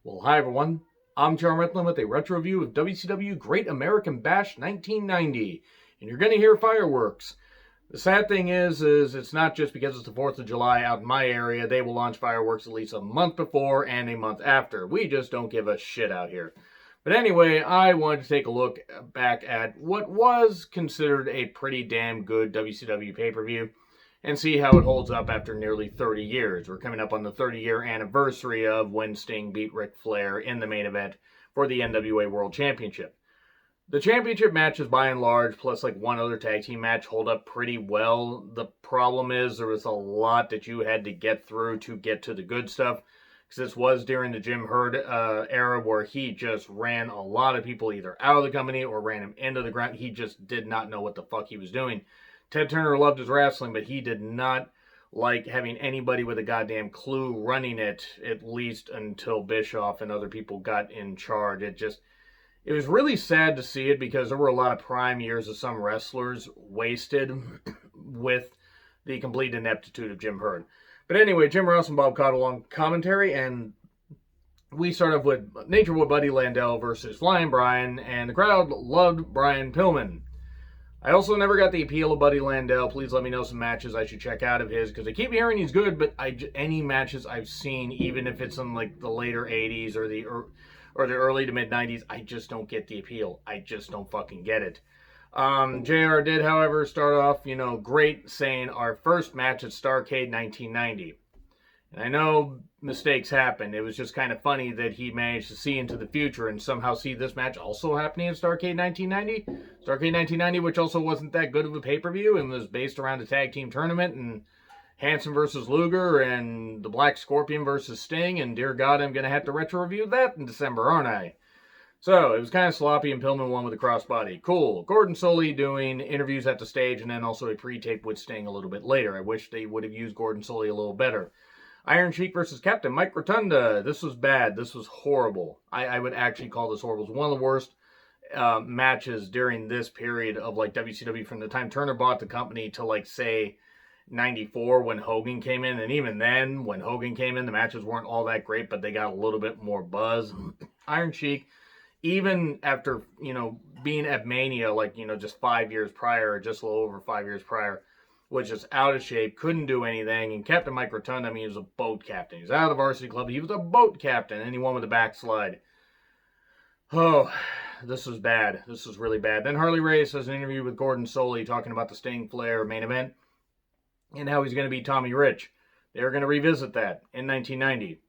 Well, hi everyone. I'm John Retlin with a retro review of WCW Great American Bash 1990, and you're going to hear fireworks. The sad thing is it's not just because it's the 4th of July out in my area. They will launch fireworks at least a month before and a month after. We just don't give a shit out here. But anyway, I wanted to take a look back at what was considered a pretty damn good WCW pay-per-view and see how it holds up after nearly 30 years. We're coming up on the 30-year anniversary of when Sting beat Ric Flair in the main event for the NWA World Championship. The championship matches, by and large, plus like one other tag team match, hold up pretty well. The problem is there was a lot that you had to get through to get to the good stuff, because this was during the Jim Herd era where he just ran a lot of people either out of the company or ran him into the ground. He just did not know what the fuck he was doing. Ted Turner loved his wrestling, but he did not like having anybody with a goddamn clue running it, at least until Bischoff and other people got in charge. It was really sad to see it because there were a lot of prime years of some wrestlers wasted with the complete ineptitude of Jim Herd. But anyway, Jim Ross and Bob Caudle on commentary, and we start off with Nature Boy Buddy Landel versus Flying Brian, and the crowd loved Brian Pillman. I also never got the appeal of Buddy Landel. Please let me know some matches I should check out of his, because I keep hearing he's good, but any matches I've seen, even if it's in like the later 80s or the early to mid 90s, I just don't get the appeal. I just don't fucking get it. JR did, however, start off, great, saying our first match at Starrcade 1990. And I know mistakes happen. It was just kind of funny that he managed to see into the future and somehow see this match also happening in Starrcade 1990. Starrcade 1990, which also wasn't that good of a pay-per-view and was based around a tag team tournament and Hanson versus Luger and the Black Scorpion versus Sting. And dear God, I'm going to have to retro review that in December, aren't I? So, it was kind of sloppy and Pillman won with a crossbody. Cool. Gordon Solie doing interviews at the stage and then also a pre-tape with Sting a little bit later. I wish they would have used Gordon Solie a little better. Iron Sheik versus Captain Mike Rotunda. This was bad. This was horrible. I would actually call this horrible. It was one of the worst matches during this period of like WCW from the time Turner bought the company to like say 94 when Hogan came in. And even then, when Hogan came in, the matches weren't all that great, but they got a little bit more buzz. Iron Sheik, even after, being at Mania, like, just 5 years prior, or just a little over 5 years prior, was just out of shape, couldn't do anything. And Captain Mike Rotunda, he was a boat captain. He was out of the varsity club. He was a boat captain, and he won with a backslide. Oh, this was bad. This was really bad. Then Harley Race has an interview with Gordon Solie talking about the Sting Flair main event and how he's going to beat Tommy Rich. They're going to revisit that in 1990.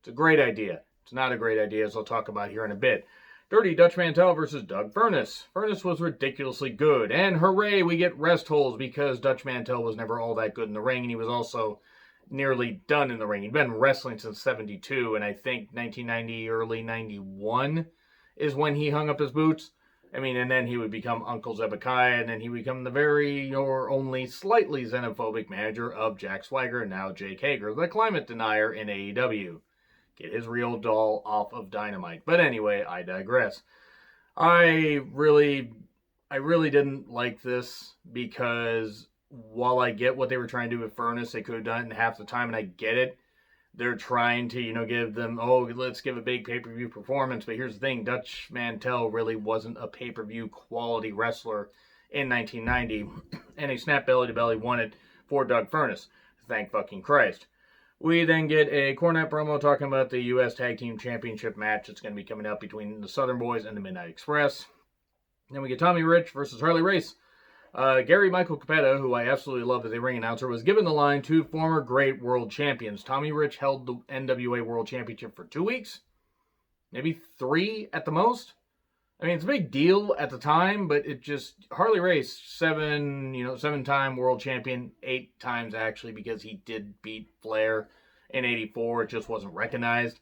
It's a great idea. It's not a great idea, as I'll talk about here in a bit. Dirty Dutch Mantel versus Doug Furnas. Furnas was ridiculously good. And hooray, we get rest holds because Dutch Mantel was never all that good in the ring. And he was also nearly done in the ring. He'd been wrestling since 72. And I think 1990, early 91 is when he hung up his boots. And then he would become Uncle Zebekiah. And then he would become the very or only slightly xenophobic manager of Jack Swagger and now Jake Hager, the climate denier in AEW. Get his real doll off of Dynamite. But anyway, I digress. I really didn't like this because while I get what they were trying to do with Furnas, they could have done it in half the time, and I get it. They're trying to, give them, let's give a big pay-per-view performance. But here's the thing, Dutch Mantel really wasn't a pay-per-view quality wrestler in 1990, and he snapped belly to belly, won it for Doug Furnas. Thank fucking Christ. We then get a Cornette promo talking about the U.S. Tag Team Championship match that's going to be coming up between the Southern Boys and the Midnight Express. Then we get Tommy Rich versus Harley Race. Gary Michael Capetta, who I absolutely love as a ring announcer, was given the line to former great world champions. Tommy Rich held the NWA World Championship for 2 weeks, maybe 3 at the most. It's a big deal at the time, but Harley Race, 7-time world champion, 8 times actually, because he did beat Flair in 84. It just wasn't recognized.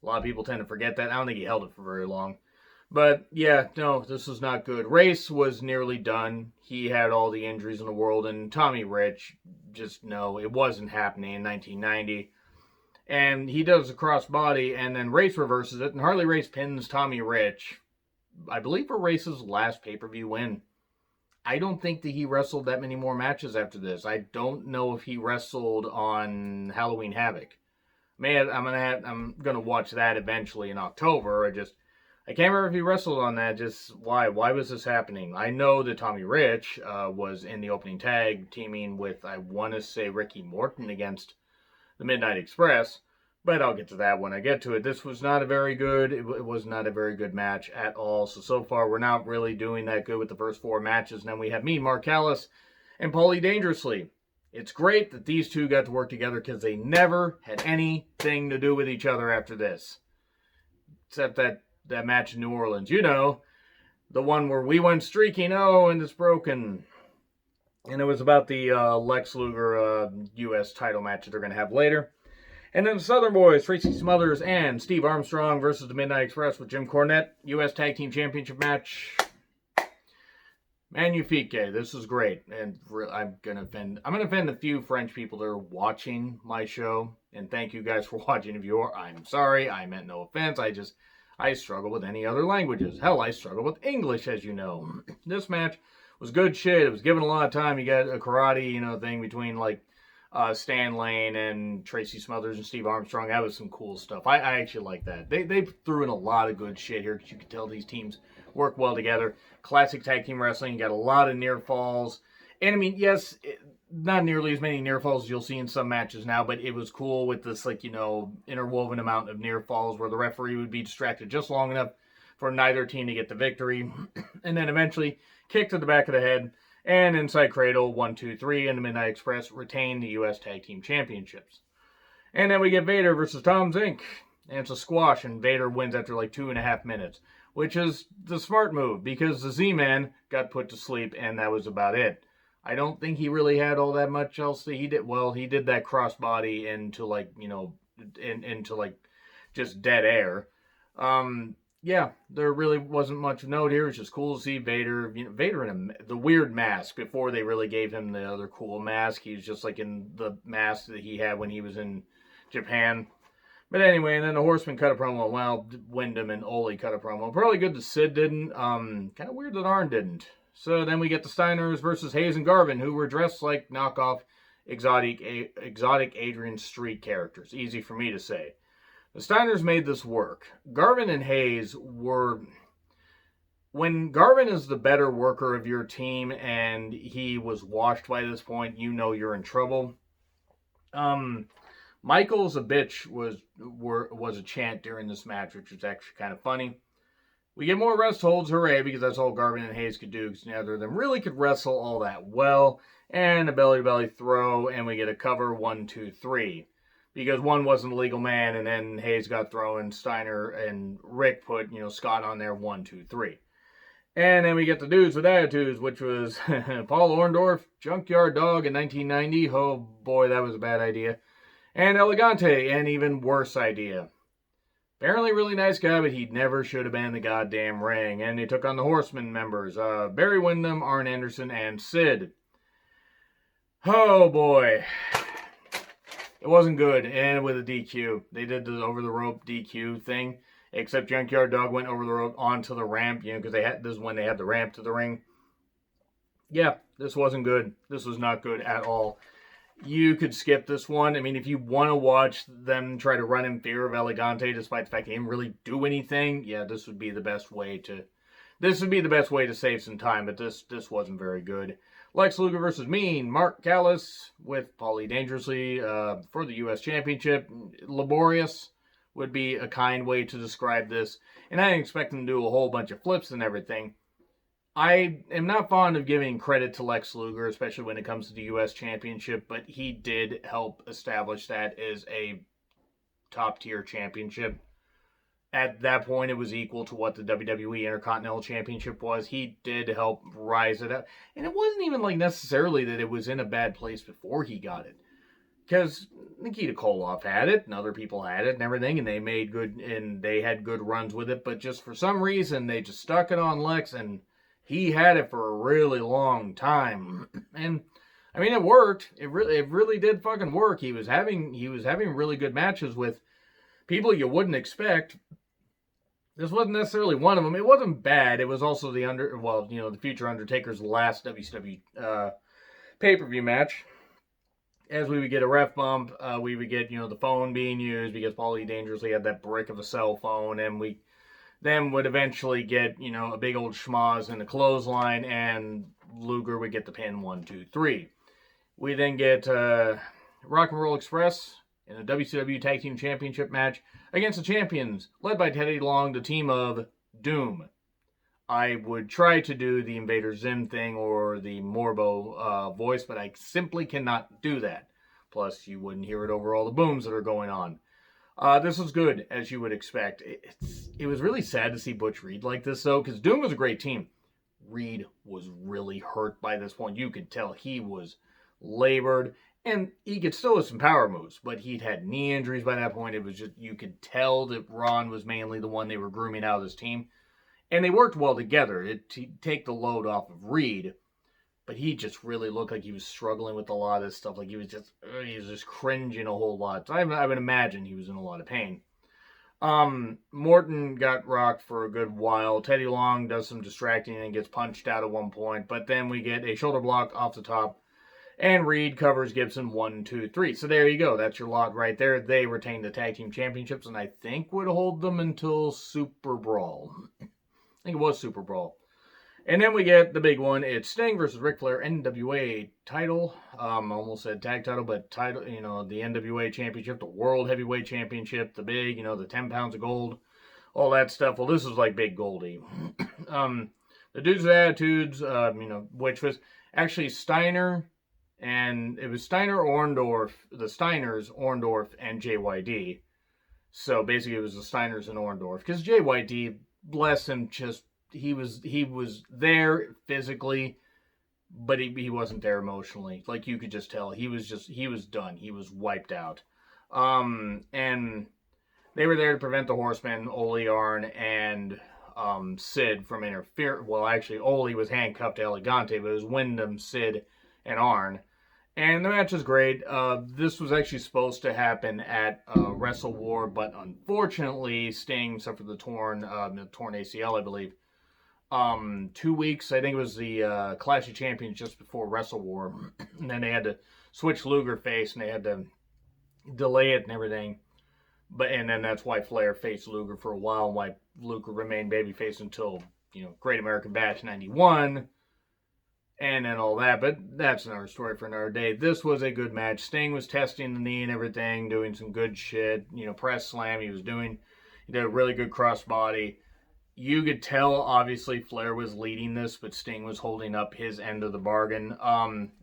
A lot of people tend to forget that. I don't think he held it for very long. But yeah, no, this was not good. Race was nearly done. He had all the injuries in the world, and Tommy Rich, it wasn't happening in 1990. And he does a crossbody, and then Race reverses it, and Harley Race pins Tommy Rich, I believe, for Race's last pay-per-view win. I don't think that he wrestled that many more matches after this. I don't know if he wrestled on Halloween Havoc. Man, I'm gonna watch that eventually in October. I can't remember if he wrestled on that. Just why was this happening? I know that Tommy Rich was in the opening tag teaming with, I want to say, Ricky Morton against the Midnight Express, but I'll get to that when I get to it. This was not a very good. It was not a very good match at all. So far we're not really doing that good with the first 4 matches. And then we have me, Mark Callis, and Paulie Dangerously. It's great that these two got to work together because they never had anything to do with each other after this, except that match in New Orleans. You know, the one where we went streaking. Oh, and it's broken. And it was about the Lex Luger U.S. title match that they're going to have later. And then the Southern Boys, Tracy Smothers and Steve Armstrong versus the Midnight Express with Jim Cornette. U.S. Tag Team Championship match. Magnifique. This is great. And I'm going to offend a few French people that are watching my show. And thank you guys for watching. If you are, I'm sorry. I meant no offense. I struggle with any other languages. Hell, I struggle with English, as you know. This match was good shit. It was given a lot of time. You got a karate, thing between like Stan Lane and Tracy Smothers and Steve Armstrong. That was some cool stuff. I actually like that. They threw in a lot of good shit here because you could tell these teams work well together. Classic tag team wrestling. You got a lot of near falls. And I mean, yes, not nearly as many near falls as you'll see in some matches now, but it was cool with this, interwoven amount of near falls where the referee would be distracted just long enough for neither team to get the victory. And then eventually kick to the back of the head and inside cradle, 1, 2, 3, and the Midnight Express retain the U.S. Tag Team Championships. And then we get Vader versus Tom Zink. And it's a squash, and Vader wins after 2.5 minutes, which is the smart move because the Z-Man got put to sleep, and that was about it. I don't think he really had all that much else that he did. Well, he did that crossbody into into just dead air. Yeah, there really wasn't much note here. It's just cool to see Vader. Vader in the weird mask before they really gave him the other cool mask. He was just in the mask that he had when he was in Japan. But anyway, and then the Horsemen cut a promo. Well, Wyndham and Ole cut a promo. Probably good that Sid didn't. Kind of weird that Arn didn't. So then we get the Steiners versus Hayes and Garvin, who were dressed like knockoff exotic Adrian Street characters. Easy for me to say. The Steiners made this work. Garvin and Hayes were... When Garvin is the better worker of your team and he was washed by this point, you know you're in trouble. Michael's a bitch was a chant during this match, which was actually kind of funny. We get more rest holds, hooray, because that's all Garvin and Hayes could do, because neither of them really could wrestle all that well. And a belly-to-belly throw, and we get a cover, 1, 2, 3. Because one wasn't a legal man, and then Hayes got thrown, Steiner and Rick put, Scott on there, 1, 2, 3. And then we get the dudes with attitudes, which was Paul Orndorff, Junkyard Dog in 1990. Oh boy, that was a bad idea. And Elegante, an even worse idea. Apparently really nice guy, but he never should have been in the goddamn ring. And they took on the Horsemen members, Barry Windham, Arn Anderson, and Sid. Oh boy. It wasn't good, and with a DQ. They did the over-the-rope DQ thing, except Junkyard Dog went over the rope onto the ramp, because this is when they had the ramp to the ring. Yeah, this wasn't good. This was not good at all. You could skip this one. I mean, if you want to watch them try to run in fear of Elegante, despite the fact they didn't really do anything, yeah, this would be the best way to save some time, but this wasn't very good. Lex Luger versus Mean, Mark Callis with Paulie Dangerously for the U.S. Championship. Laborious would be a kind way to describe this, and I didn't expect them to do a whole bunch of flips and everything. I am not fond of giving credit to Lex Luger, especially when it comes to the U.S. Championship, but he did help establish that as a top-tier championship. At that point, it was equal to what the WWE Intercontinental Championship was. He did help rise it up. And it wasn't even necessarily that it was in a bad place before he got it. Because Nikita Koloff had it, and other people had it and everything, and they had good runs with it, but just for some reason, they just stuck it on Lex, and he had it for a really long time. And I mean, it worked. It really did fucking work. He was having really good matches with people you wouldn't expect. This wasn't necessarily one of them. It wasn't bad. It was also the future Undertaker's last WCW pay-per-view match. as we would get a ref bump, we would get, the phone being used because Paulie dangerously had that brick of a cell phone, and we then would eventually get, a big old schmoz in the clothesline, and Luger would get the pin 1, 2, 3. We then get Rock and Roll Express in a WCW Tag Team Championship match against the champions, led by Teddy Long, the team of Doom. I would try to do the Invader Zim thing or the Morbo voice, but I simply cannot do that. Plus, you wouldn't hear it over all the booms that are going on. This was good, as you would expect. It was really sad to see Butch Reed like this, though, because Doom was a great team. Reed was really hurt by this point. You could tell he was labored, and he could still have some power moves, but he'd had knee injuries by that point. It was just, you could tell that Ron was mainly the one they were grooming out of this team. And they worked well together to take the load off of Reed, but he just really looked like he was struggling with a lot of this stuff. Like he was just cringing a whole lot. So I would imagine he was in a lot of pain. Morton got rocked for a good while. Teddy Long does some distracting and gets punched out at one point, but then we get a shoulder block off the top, and Reed covers Gibson 1, 2, 3. So there you go. That's your lot right there. They retained the tag team championships, and I think would hold them until Super Brawl. I think it was Super Brawl. And then we get the big one. It's Sting versus Ric Flair NWA title. Almost said tag title, but title, the NWA championship, the World Heavyweight Championship, the big, the 10 pounds of gold, all that stuff. Well, this is like Big Goldie. The dudes with attitudes, which was actually Steiner, and it was Steiner, Orndorff, the Steiners, Orndorff, and JYD. So basically it was the Steiners and Orndorff, because JYD, bless him, just he was there physically, but he wasn't there emotionally. Like you could just tell he was done. He was wiped out. And they were there to prevent the Horsemen, Ole, Arn, and Sid from interfering. Well, actually, Ole was handcuffed to Elegante, but it was Wyndham, Sid, and Arn. And the match was great. This was actually supposed to happen at Wrestle War, but unfortunately, Sting suffered the torn ACL, I believe. 2 weeks, I think it was the Clash of Champions just before Wrestle War. And then they had to switch Luger face, and they had to delay it and everything. And then that's why Flair faced Luger for a while, and why Luger remained babyface until, Great American Bash 91. And then all that, but that's another story for another day. This was a good match. Sting was testing the knee and everything, doing some good shit. Press slam. He did a really good crossbody. You could tell, obviously, Flair was leading this, but Sting was holding up his end of the bargain.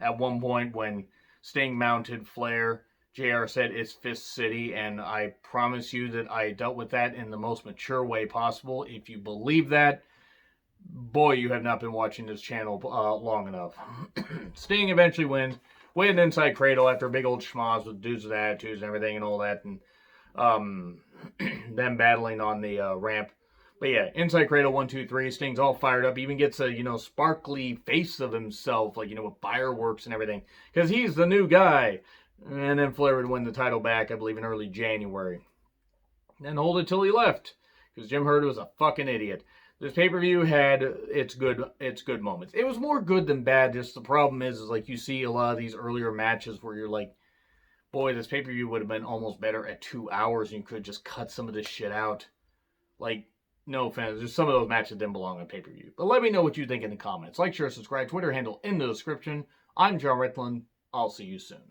At one point, when Sting mounted Flair, JR said, "It's Fist City," and I promise you that I dealt with that in the most mature way possible. If you believe that, boy, you have not been watching this channel long enough. Sting eventually wins with an inside cradle after a big old schmoz with dudes with attitudes and everything and all that, and them battling on the ramp. But yeah, inside cradle 1, 2, 3. Sting's all fired up. Even gets a sparkly face of himself, like with fireworks and everything, because he's the new guy. And then Flair would win the title back, I believe, in early January. Then hold it till he left, because Jim Herd was a fucking idiot. This pay-per-view had its good moments. It was more good than bad. Just the problem is like you see a lot of these earlier matches where you're like, boy, this pay-per-view would have been almost better at 2 hours, and you could just cut some of this shit out. Like, no offense, there's some of those matches didn't belong on pay-per-view. But let me know what you think in the comments. Like, share, subscribe, Twitter handle in the description. I'm John Ritland. I'll see you soon.